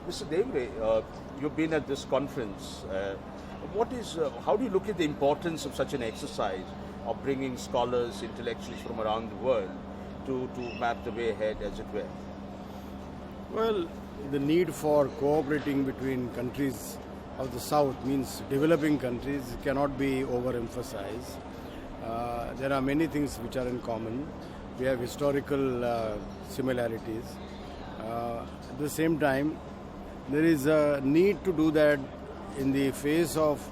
Mr. Devre, you've been at this conference. How do you look at the importance of such an exercise of bringing scholars, intellectuals from around the world to map the way ahead, as it were? Well, the need for cooperating between countries of the South means developing countries cannot be overemphasized. There are many things which are in common. We have historical similarities. At the same time, there is a need to do that in the face of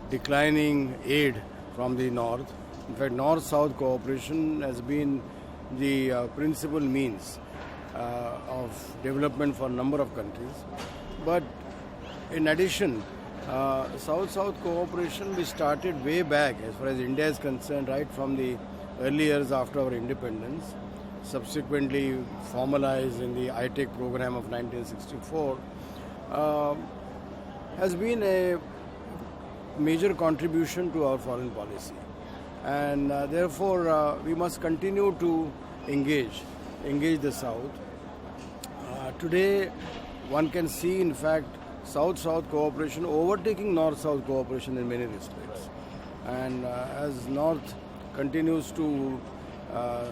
declining aid from the North. In fact, North-South cooperation has been the principal means of development for a number of countries. But in addition, South-South cooperation we started way back as far as India is concerned, right from the early years after our independence, subsequently formalized in the ITEC program of 1964, has been a major contribution to our foreign policy. And therefore, we must continue to engage the South. Today, one can see, in fact, South-South cooperation overtaking North-South cooperation in many respects. And as North continues to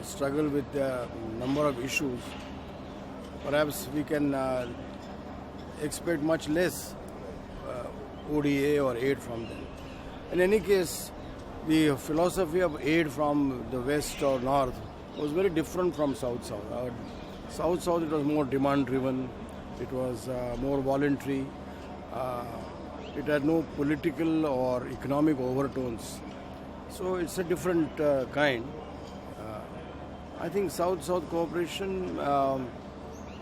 struggle with a number of issues, perhaps we can expect much less ODA or aid from them. In any case, the philosophy of aid from the West or North was very different from South-South. South-South, it was more demand-driven, it was more voluntary, it had no political or economic overtones. So it's a different kind. I think South-South cooperation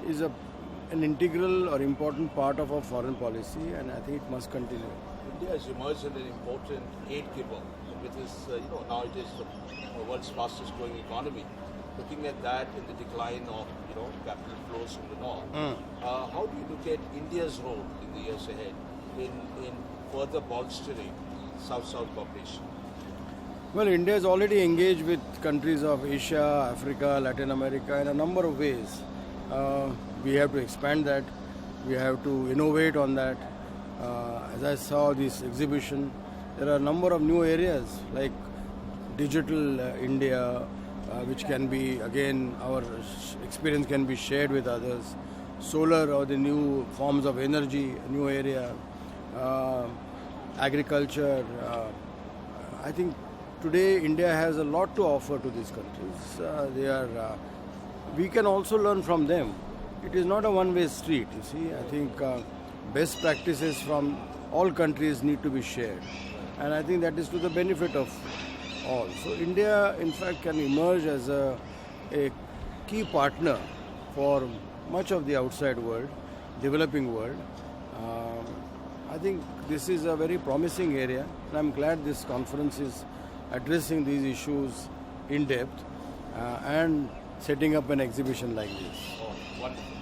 is an integral or important part of our foreign policy, and I think it must continue. India has emerged as an important aid giver, with this, now it is the world's fastest growing economy. Looking at that in the decline of, capital flows from the north, how do you look at India's role in the years ahead in further bolstering South-South cooperation? Well, India is already engaged with countries of Asia, Africa, Latin America in a number of ways. We have to expand that. We have to innovate on that. As I saw this exhibition, there are a number of new areas like digital India, which can be, again, our experience can be shared with others. Solar or the new forms of energy, a new area. Agriculture. I think today India has a lot to offer to these countries. We can also learn from them. It is not a one-way street, you see. I think best practices from all countries need to be shared. And I think that is to the benefit of all. So India, in fact, can emerge as a key partner for much of the outside world, developing world. I think this is a very promising area, and I'm glad this conference is addressing these issues in depth and setting up an exhibition like this. Oh, wonderful.